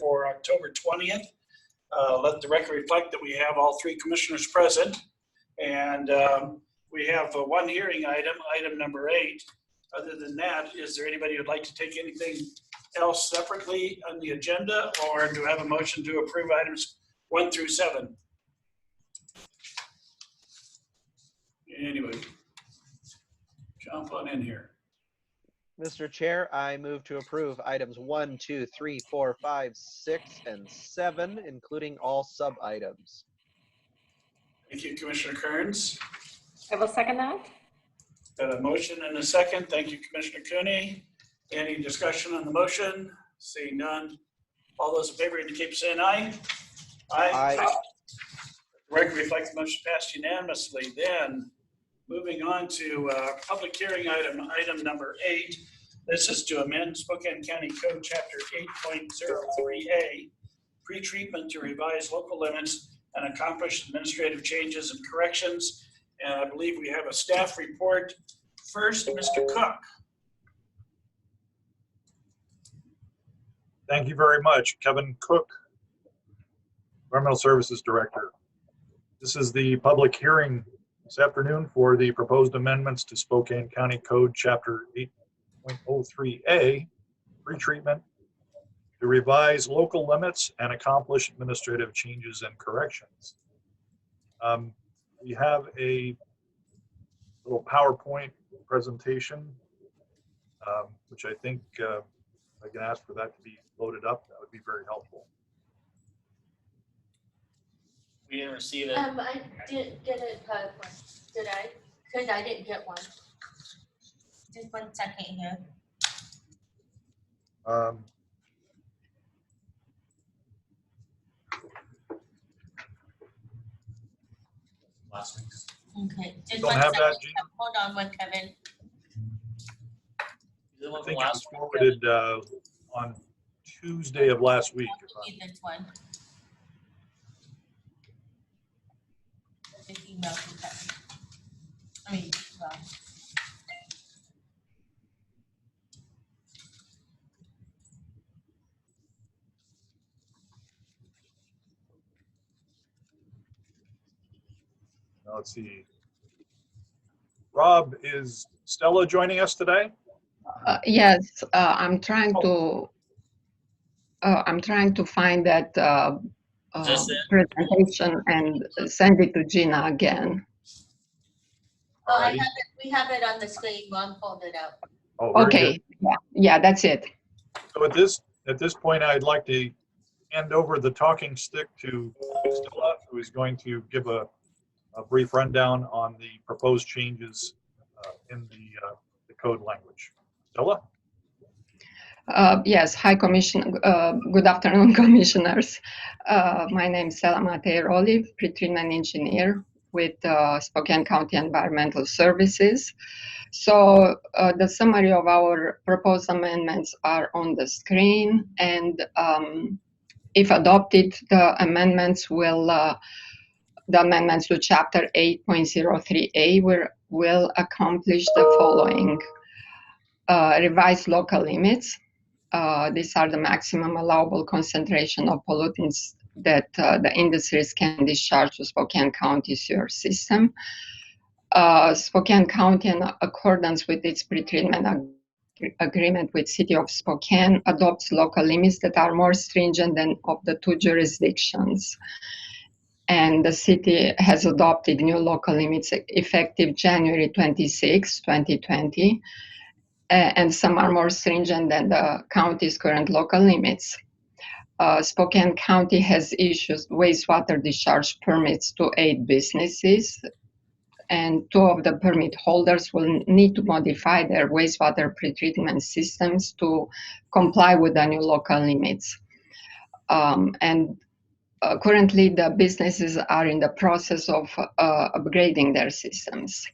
for October 20th. Let the record reflect that we have all three commissioners present. And we have one hearing item, item number 8. Other than that, is there anybody who'd like to take anything else separately on the agenda, or do I have a motion to approve items 1 through 7? Anybody? Jump on in here. Mr. Chair, I move to approve items 1, 2, 3, 4, 5, 6, and 7, including all sub-items. Thank you, Commissioner Kearns. I will second that. Got a motion and a second. Thank you, Commissioner Cooney. Any discussion on the motion? Seeing none. All those in favor indicate by saying aye. Aye. The record reflects the motion passed unanimously. Then, moving on to public hearing item number 8. This is to amend Spokane County Code Chapter 8.03A, pretreatment to revise local limits and accomplish administrative changes and corrections. And I believe we have a staff report. First, Mr. Cook. Thank you very much. Kevin Cook, Environmental Services Director. This is the public hearing this afternoon for the proposed amendments to Spokane County Code Chapter 8.03A, pretreatment to revise local limits and accomplish administrative changes and corrections. We have a little PowerPoint presentation, which I think I can ask for that to be loaded up. That would be very helpful. We didn't receive it. I didn't get a PowerPoint, did I? Because I didn't get one. Just 1 second here. Last week's. Okay, just Don't 1 have second. that, Gene? Hold on one, Kevin. The I one from think it was last week. forwarded on Tuesday of last week. Need this one. Just email to Kevin. I mean, well. Now, let's see. Rob, is Stella joining us today? Yes, I'm trying to find that Just it? presentation and send it to Gina again. Oh, I Alrighty. have it, we have it on the screen, Mom pulled it up. Oh, very good. Okay, yeah, that's it. So at this point, I'd like to hand over the talking stick to Stella, who is going to give a brief rundown on the proposed changes in the code language. Stella? Yes, hi, good afternoon, commissioners. My name is Stella Matei-Roli, pretreatment engineer with Spokane County Environmental Services. So the summary of our proposed amendments are on the screen, and if adopted, the amendments to Chapter 8.03A will accomplish the following. Revise local limits. These are the maximum allowable concentration of pollutants that the industries can discharge to Spokane County sewer system. Spokane County, in accordance with its pretreatment agreement with City of Spokane, adopts local limits that are more stringent than of the two jurisdictions. And the city has adopted new local limits effective January 26, 2020. And some are more stringent than the county's current local limits. Spokane County has issued wastewater discharge permits to 8 businesses, and 2 of the permit holders will need to modify their wastewater pretreatment systems to comply with the new local limits. Currently, the businesses are in the process of upgrading their systems.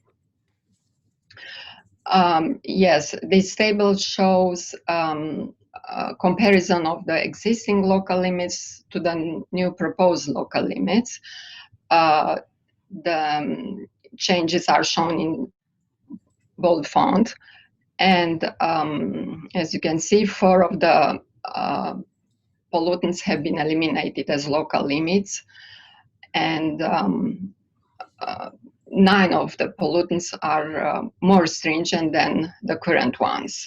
Yes, this table shows comparison of the existing local limits to the new proposed local limits. The changes are shown in bold font, and as you can see, 4 of the pollutants have been eliminated as local limits, and 9 of the pollutants are more stringent than the current ones.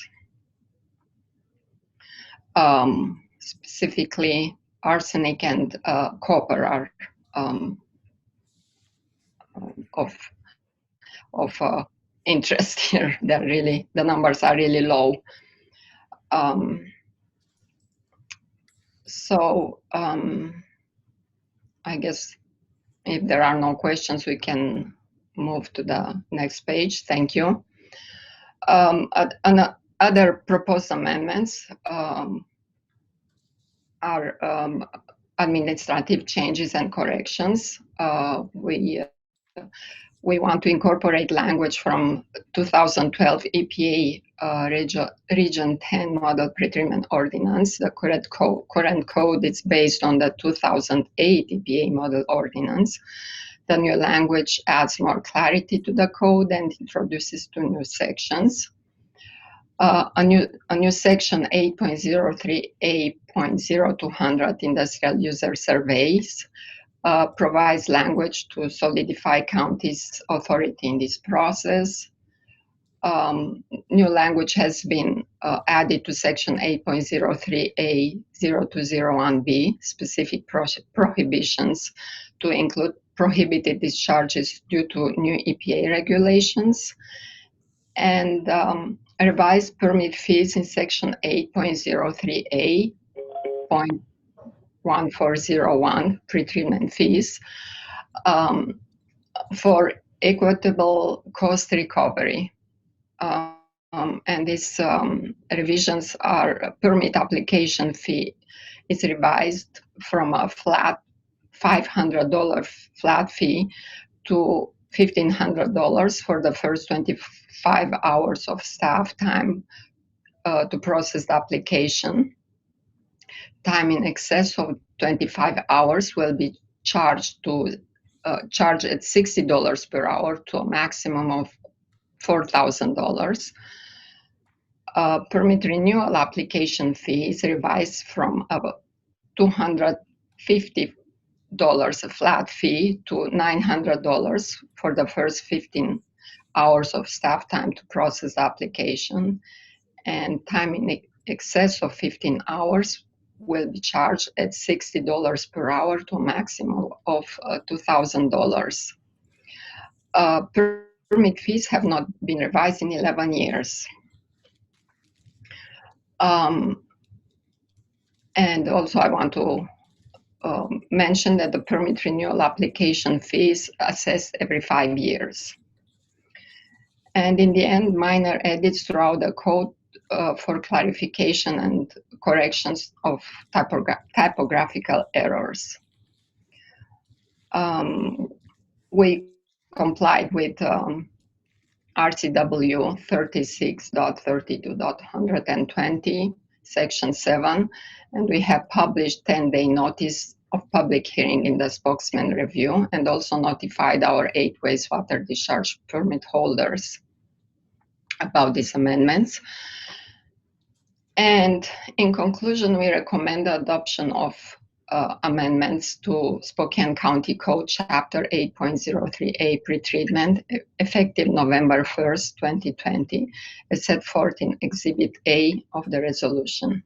Specifically, arsenic and copper are of interest here. The numbers are really low. I guess if there are no questions, we can move to the next page. Thank you. Other proposed amendments are administrative changes and corrections. We want to incorporate language from 2012 EPA Region 10 Model Pretreatment Ordinance. The current code is based on the 2008 EPA Model Ordinance. The new language adds more clarity to the code and introduces 2 new sections. A new section 8.03A.0200 Industrial User Surveys provides language to solidify county's authority in this process. New language has been added to section 8.03A.0201B, specific prohibitions, to include prohibited discharges due to new EPA regulations, and revised permit fees in section 8.03A.1401 pretreatment fees for equitable cost recovery. And these revisions are permit application fee is revised from a flat $500 flat fee to $1,500 for the first 25 hours of staff time to process the application. Time in excess of 25 hours will be charged at $60 per hour to a maximum of $4,000. Permit renewal application fee is revised from about $250 a flat fee to $900 for the first 15 hours of staff time to process the application, and time in excess of 15 hours will be charged at $60 per hour to a maximum of $2,000. Permit fees have not been revised in 11 years. And also I want to mention that the permit renewal application fees assessed every 5 years. And in the end, minor edits throughout the code for clarification and corrections of typographical errors. We complied with RCW 36.32.120, Section 7, and we have published 10-day notice of public hearing in the Spokesman Review, and also notified our 8 wastewater discharge permit holders about these amendments. And in conclusion, we recommend the adoption of amendments to Spokane County Code Chapter 8.03A pretreatment effective November 1st, 2020, as set forth in Exhibit A of the resolution.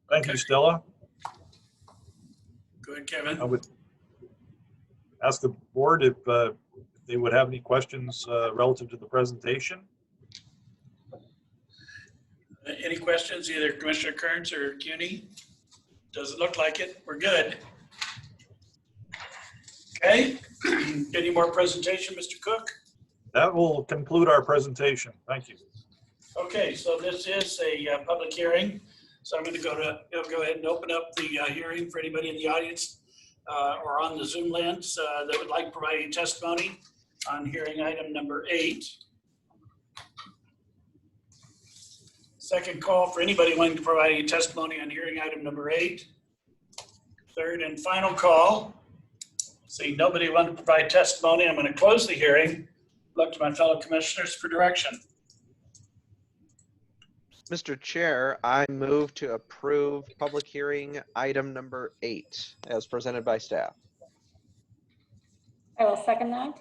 Thank you, Stella. Go ahead, Kevin. I would ask the board if they would have any questions relative to the presentation. Any questions, either Commissioner Kearns or CUNY? Doesn't look like it. We're good. Okay. Any more presentation, Mr. Cook? That will conclude our presentation. Thank you. Okay, so this is a public hearing. So I'm going to go ahead and open up the hearing for anybody in the audience or on the Zoom lens that would like to provide any testimony on hearing item number 8. Second call for anybody wanting to provide any testimony on hearing item number 8. Third and final call. See, nobody wanted to provide testimony. I'm going to close the hearing. Look to my fellow commissioners for direction. Mr. Chair, I move to approve public hearing item number 8 as presented by staff. I will second that.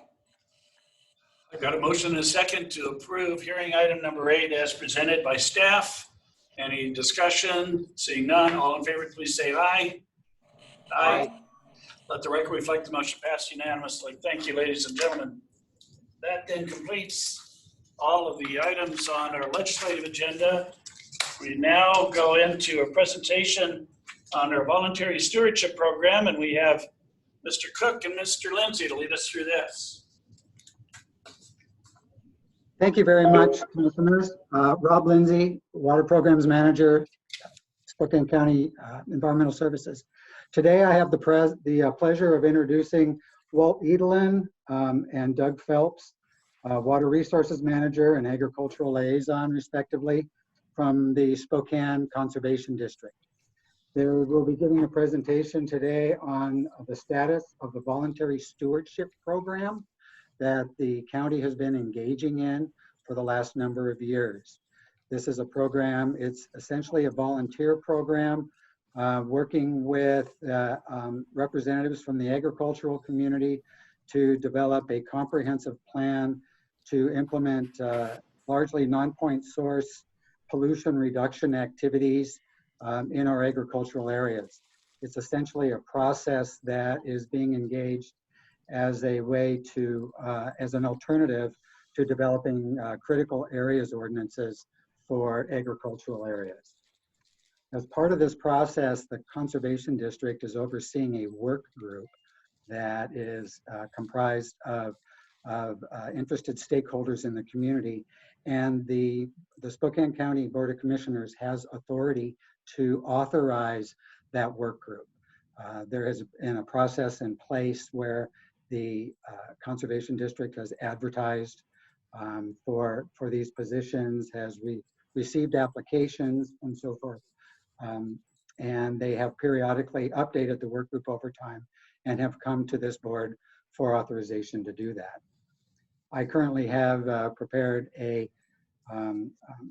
I've got a motion and a second to approve hearing item number 8 as presented by staff. Any discussion? Seeing none, all in favor, please say aye. Aye. Let the record reflect the motion passed unanimously. Thank you, ladies and gentlemen. That then completes all of the items on our legislative agenda. We now go into a presentation on our voluntary stewardship program, and we have Mr. Cook and Mr. Lindsay to lead us through this. Thank you very much, Commissioners. Rob Lindsay, Water Programs Manager, Spokane County Environmental Services. Today I have the pleasure of introducing Walt Edelin and Doug Phelps, Water Resources Manager and Agricultural Liaison, respectively, from the Spokane Conservation District. They will be giving a presentation today on the status of the voluntary stewardship program that the county has been engaging in for the last number of years. This is a program, it's essentially a volunteer program working with representatives from the agricultural community to develop a comprehensive plan to implement largely non-point source pollution reduction activities in our agricultural areas. It's essentially a process that is being engaged as a way to, as an alternative to developing critical areas ordinances for agricultural areas. As part of this process, the Conservation District is overseeing a work group that is comprised of interested stakeholders in the community, and the Spokane County Board of Commissioners has authority to authorize that work group. There has been a process in place where the Conservation District has advertised for these positions, has received applications and so forth. And they have periodically updated the work group over time and have come to this board for authorization to do that. I currently have prepared a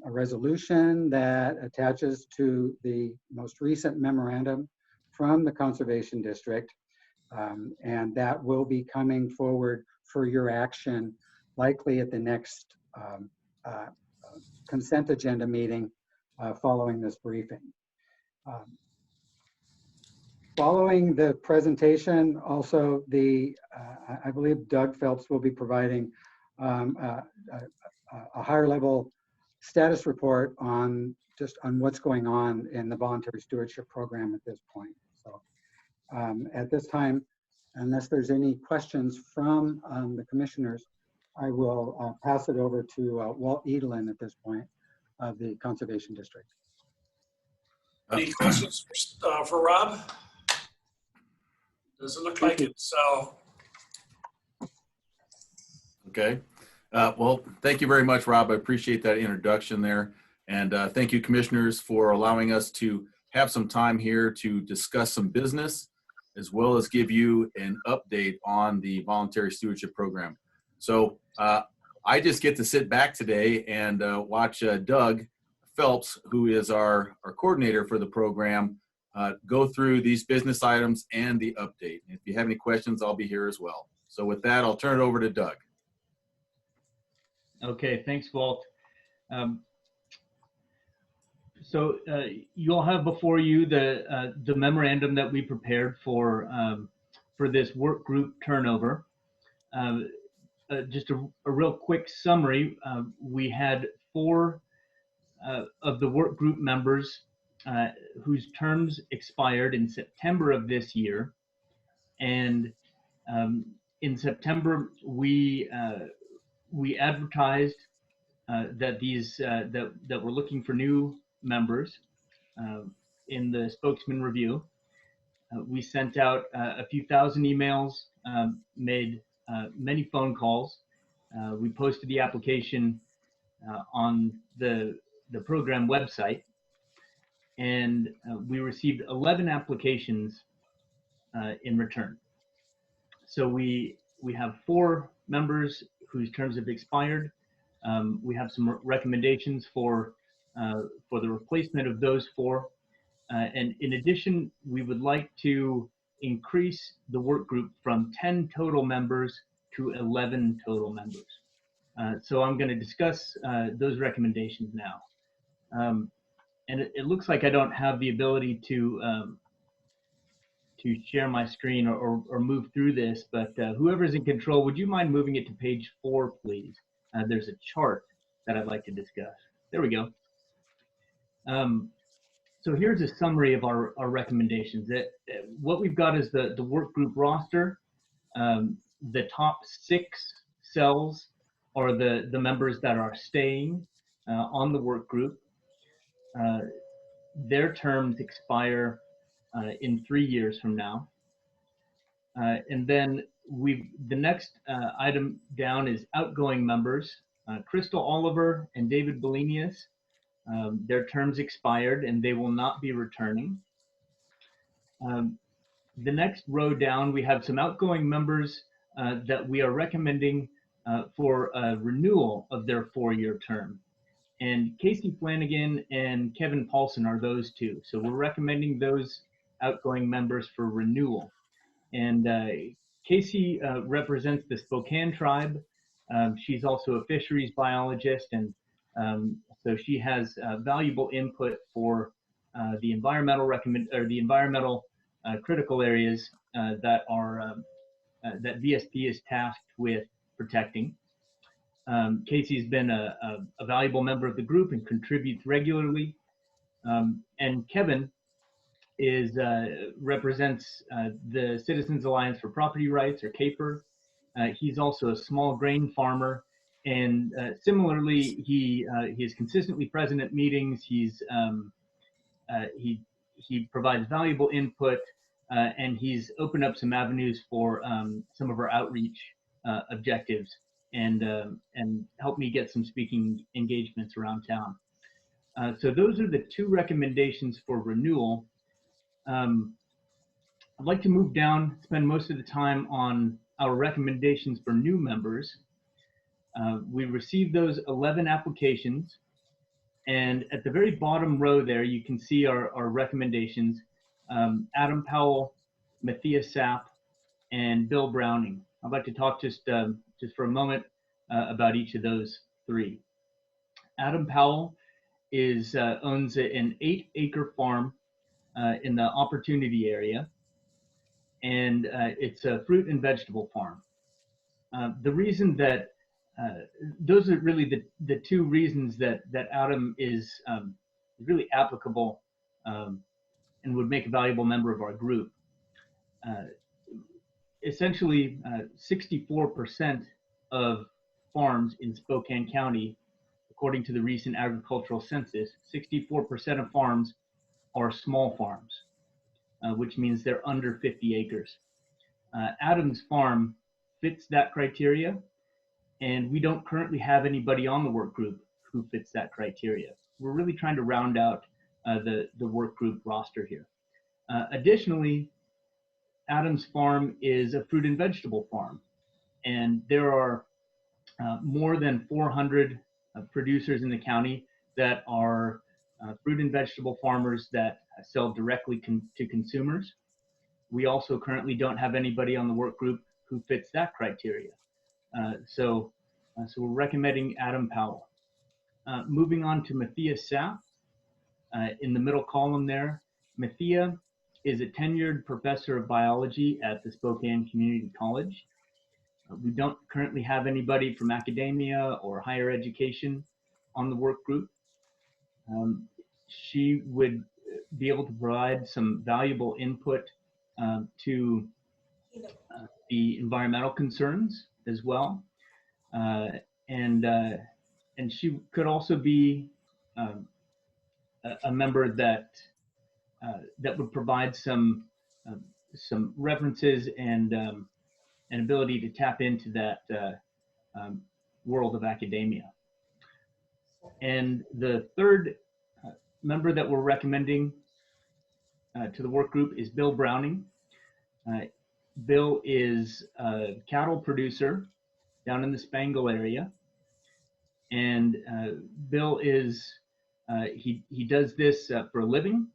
resolution that attaches to the most recent memorandum from the Conservation District, and that will be coming forward for your action likely at the next consent agenda meeting following this briefing. Following the presentation, also I believe Doug Phelps will be providing a higher level status report on what's going on in the voluntary stewardship program at this point. So at this time, unless there's any questions from the commissioners, I will pass it over to Walt Edelin at this point of the Conservation District. Any questions for Rob? Doesn't look like it, so. Okay. Well, thank you very much, Rob. I appreciate that introduction there. And thank you, commissioners, for allowing us to have some time here to discuss some business, as well as give you an update on the voluntary stewardship program. So I just get to sit back today and watch Doug Phelps, who is our coordinator for the program, go through these business items and the update. If you have any questions, I'll be here as well. So with that, I'll turn it over to Doug. Okay, thanks, Walt. So you'll have before you the memorandum that we prepared for this work group turnover. Just a real quick summary. We had 4 of the work group members whose terms expired in September of this year, and in September we advertised that that we're looking for new members in the Spokesman Review. We sent out a few thousand emails, made many phone calls. We posted the application on the program website, and we received 11 applications in return. So we have 4 members whose terms have expired. We have some recommendations for the replacement of those 4. And in addition, we would like to increase the work group from 10 total members to 11 total members. So I'm going to discuss those recommendations now. And it looks like I don't have the ability to share my screen or move through this, but whoever's in control, would you mind moving it to page 4, please? There's a chart that I'd like to discuss. There we go. So here's a summary of our recommendations. What we've got is the work group roster. The top 6 cells are the members that are staying on the work group. Their terms expire in 3 years from now. And then the next item down is outgoing members. Crystal Oliver and David Belenius. Their terms expired and they will not be returning. The next row down, we have some outgoing members that we are recommending for a renewal of their 4-year term. And Casey Flanagan and Kevin Paulson are those 2. So we're recommending those outgoing members for renewal. And Casey represents the Spokane tribe. She's also a fisheries biologist, and so she has valuable input for the environmental critical areas that VSP is tasked with protecting. Casey's been a valuable member of the group and contributes regularly. And Kevin represents the Citizens Alliance for Property Rights, or CAPR. He's also a small grain farmer, and similarly, he is consistently present at meetings. He provides valuable input, and he's opened up some avenues for some of our outreach objectives, and helped me get some speaking engagements around town. So those are the 2 recommendations for renewal. I'd like to move down, spend most of the time on our recommendations for new members. We received those 11 applications, and at the very bottom row there, you can see our recommendations. Adam Powell, Matthias Sapp, and Bill Browning. I'd like to talk just for a moment about each of those 3. Adam Powell owns an 8-acre farm in the Opportunity area, and it's a fruit and vegetable farm. The reason that those are really the 2 reasons that Adam is really applicable and would make a valuable member of our group. Essentially, 64% of farms in Spokane County, according to the recent agricultural census, 64% of farms are small farms, which means they're under 50 acres. Adam's farm fits that criteria, and we don't currently have anybody on the work group who fits that criteria. We're really trying to round out the work group roster here. Additionally, Adam's farm is a fruit and vegetable farm, and there are more than 400 producers in the county that are fruit and vegetable farmers that sell directly to consumers. We also currently don't have anybody on the work group who fits that criteria. So we're recommending Adam Powell. Moving on to Matthias Sapp, in the middle column there. Matthias is a tenured professor of biology at the Spokane Community College. We don't currently have anybody from academia or higher education on the work group. She would be able to provide some valuable input to the environmental concerns as well. And she could also be a member that would provide some references and an ability to tap into that world of academia. And the third member that we're recommending to the work group is Bill Browning. Bill is a cattle producer down in the Spangle area. And Bill is, he does this for a living.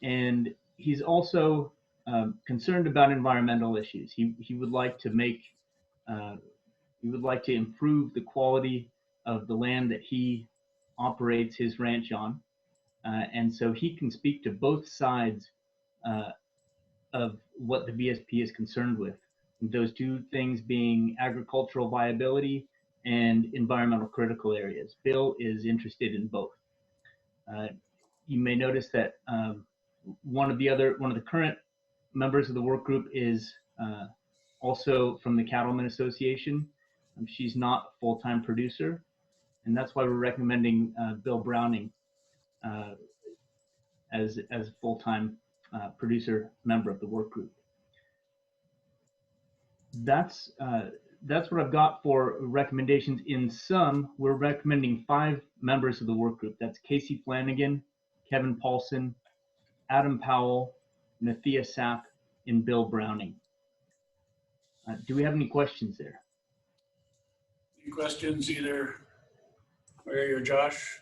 And he's also concerned about environmental issues. He would like to make, he would like to improve the quality of the land that he operates his ranch on. And so he can speak to both sides of what the VSP is concerned with. Those two things being agricultural viability and environmental critical areas. Bill is interested in both. You may notice that one of the current members of the work group is also from the Cattlemen Association. She's not a full-time producer, and that's why we're recommending Bill Browning as a full-time producer member of the work group. That's what I've got for recommendations. In sum, we're recommending 5 members of the work group. That's Casey Flanagan, Kevin Paulson, Adam Powell, Nathia Sapp, and Bill Browning. Do we have any questions there? Any questions, either Larry or Josh?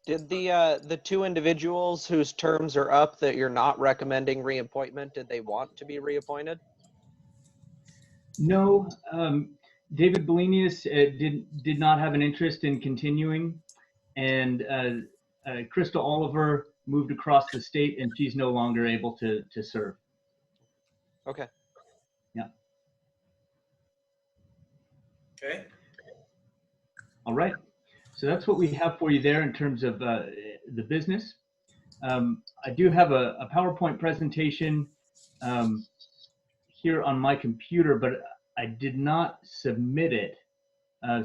Did the 2 individuals whose terms are up that you're not recommending reappointment, did they want to be reappointed? No, David Bellinius did not have an interest in continuing, and Krista Oliver moved across the state, and she's no longer able to serve. Okay. Yeah. Okay. All right. So that's what we have for you there in terms of the business. I do have a PowerPoint presentation here on my computer, but I did not submit it.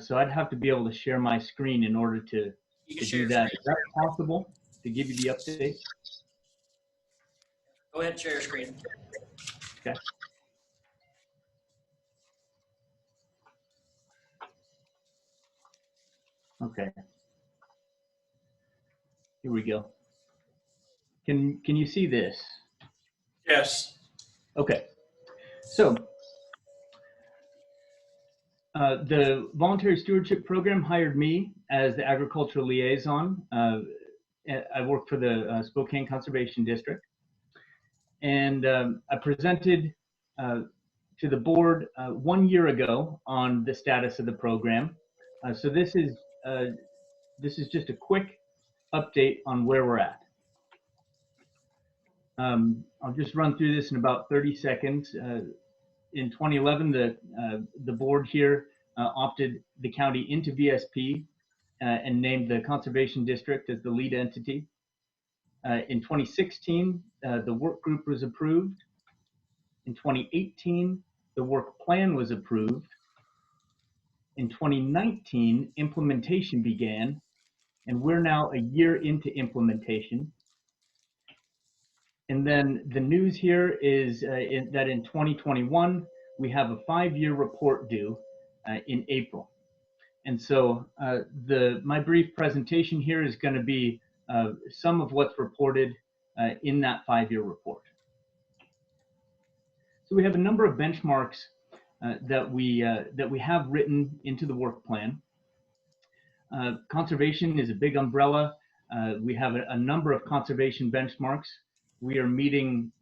So I'd have to be able to share my screen in order to do that. Is that possible to give you the update? Go ahead, share your screen. Okay. Okay. Here we go. Can you see this? Yes. Okay. So the Voluntary Stewardship Program hired me as the agricultural liaison. I work for the Spokane Conservation District. And I presented to the board 1 year ago on the status of the program. So this is just a quick update on where we're at. I'll just run through this in about 30 seconds. In 2011, the board here opted the county into VSP and named the Conservation District as the lead entity. In 2016, the work group was approved. In 2018, the work plan was approved. In 2019, implementation began, and we're now a year into implementation. And then the news here is that in 2021, we have a 5-year report due in April. And so my brief presentation here is going to be some of what's reported in that 5-year report. So we have a number of benchmarks that we have written into the work plan. Conservation is a big umbrella. We have a number of conservation benchmarks. We are meeting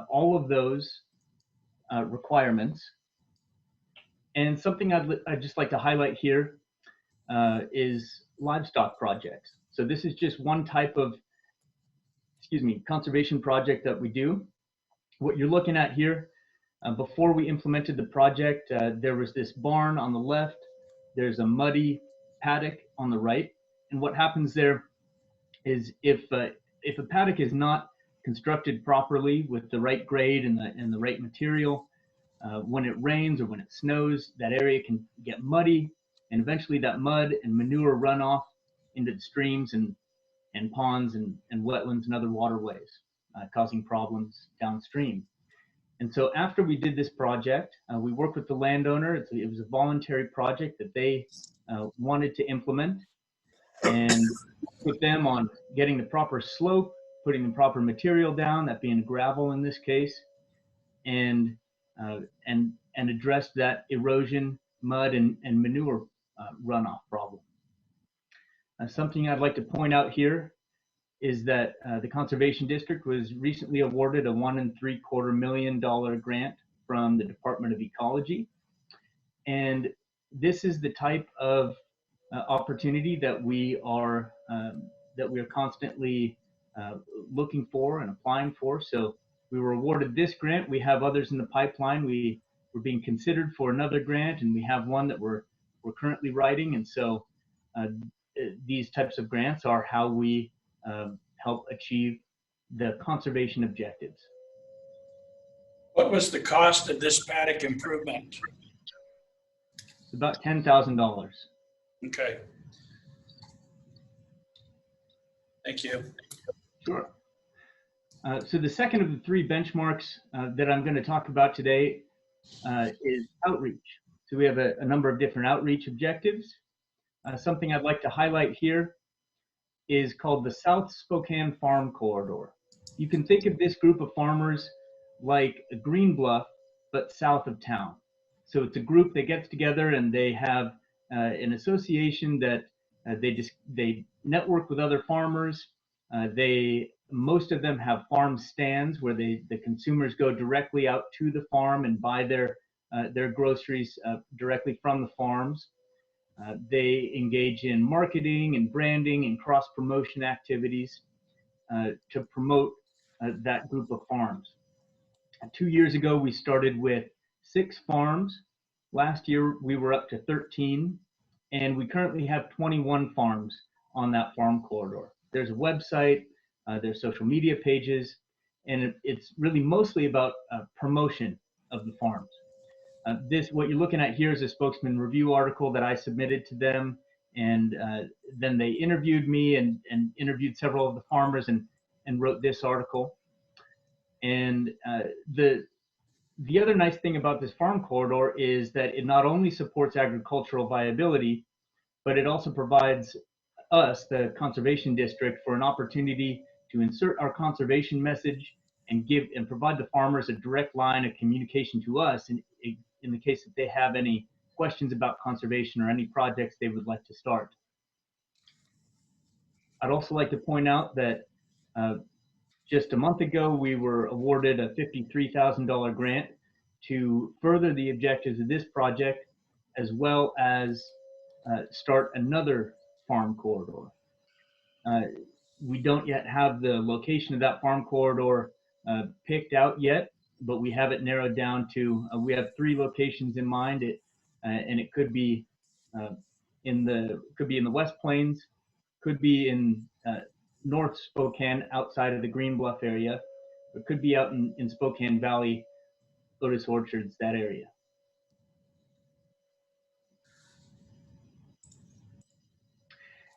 all of those requirements. And something I'd just like to highlight here is livestock projects. So this is just one type of, conservation project that we do. What you're looking at here, before we implemented the project, there was this barn on the left. There's a muddy paddock on the right. And what happens there is if a paddock is not constructed properly with the right grade and the right material, when it rains or when it snows, that area can get muddy, and eventually that mud and manure run off into the streams and ponds and wetlands and other waterways, causing problems downstream. And so after we did this project, we worked with the landowner. It was a voluntary project that they wanted to implement, and with them on getting the proper slope, putting the proper material down, that being gravel in this case, and and address that erosion, mud, and manure runoff problem. Something I'd like to point out here is that the Conservation District was recently awarded a $1.75 million grant from the Department of Ecology. And this is the type of opportunity that we are constantly looking for and applying for. So we were awarded this grant. We have others in the pipeline. We're being considered for another grant, and we have one that we're currently writing. And so these types of grants are how we help achieve the conservation objectives. What was the cost of this paddock improvement? It's about $10,000. Okay. Thank you. Sure. So the second of the three benchmarks that I'm going to talk about today is outreach. So we have a number of different outreach objectives. Something I'd like to highlight here is called the South Spokane Farm Corridor. You can think of this group of farmers like a Green Bluff, but south of town. So it's a group that gets together and they have an association that they network with other farmers. Most of them have farm stands where the consumers go directly out to the farm and buy their groceries directly from the farms. They engage in marketing and branding and cross-promotion activities to promote that group of farms. 2 years ago, we started with 6 farms. Last year, we were up to 13, and we currently have 21 farms on that farm corridor. There's a website, there's social media pages, and it's really mostly about promotion of the farms. What you're looking at here is a Spokesman Review article that I submitted to them, and then they interviewed me and interviewed several of the farmers and wrote this article. And the other nice thing about this farm corridor is that it not only supports agricultural viability, but it also provides us, the Conservation District, for an opportunity to insert our conservation message and provide the farmers a direct line of communication to us in the case that they have any questions about conservation or any projects they would like to start. I'd also like to point out that just a month ago, we were awarded a $53,000 grant to further the objectives of this project, as well as start another farm corridor. We don't yet have the location of that farm corridor picked out yet, but we have it narrowed down to, we have 3 locations in mind, and it could be in the West Plains, could be in North Spokane outside of the Green Bluff area, or could be out in Spokane Valley, Lotus Orchards, that area.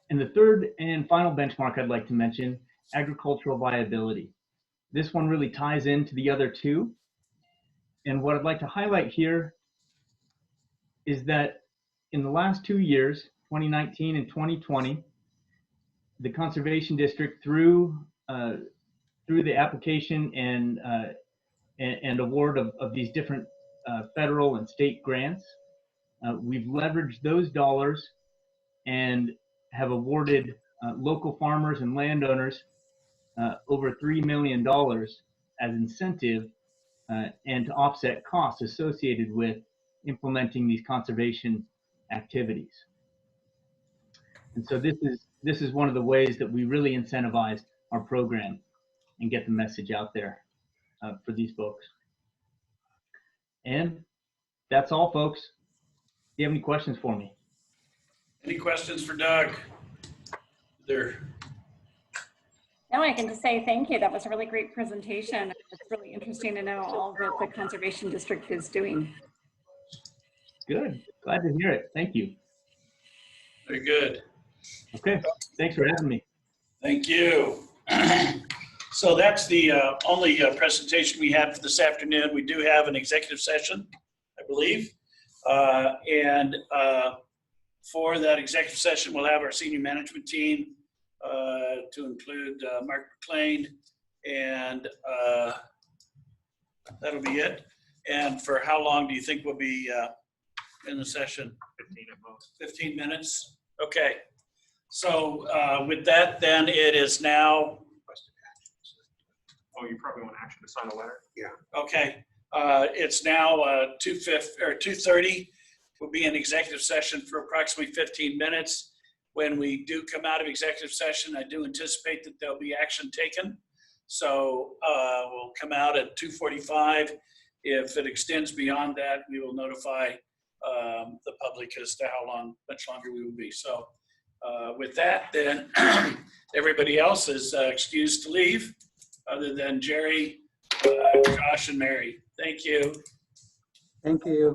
And the third and final benchmark I'd like to mention, agricultural viability. This one really ties into the other 2. And what I'd like to highlight here is that in the last 2 years, 2019 and 2020, the Conservation District, through the application and award of these different federal and state grants, we've leveraged those dollars and have awarded local farmers and landowners over $3 million as incentive and to offset costs associated with implementing these conservation activities. And so this is one of the ways that we really incentivize our program and get the message out there for these folks. And that's all, folks. Do you have any questions for me? Any questions for Doug? There. No, I can just say thank you. That was a really great presentation. It's really interesting to know all that the Conservation District is doing. Good. Glad to hear it. Thank you. Very good. Okay. Thanks for having me. Thank you. So that's the only presentation we have for this afternoon. We do have an executive session, I believe. For that executive session, we'll have our senior management team to include Mark McLean, and that'll be it. And for how long do you think we'll be in the session? 15 at most. 15 minutes? Okay. So with that, then it is now, Oh, you probably want action to sign a letter? okay. It's now 2:30. We'll be in executive session for approximately 15 minutes. When we do come out of executive session, I do anticipate that there'll be action taken. So we'll come out at 2:45. If it extends beyond that, we will notify the public as to how much longer we will be. So with that, then everybody else is excused to leave, other than Jerry, Josh, and Mary. Thank you. Thank you.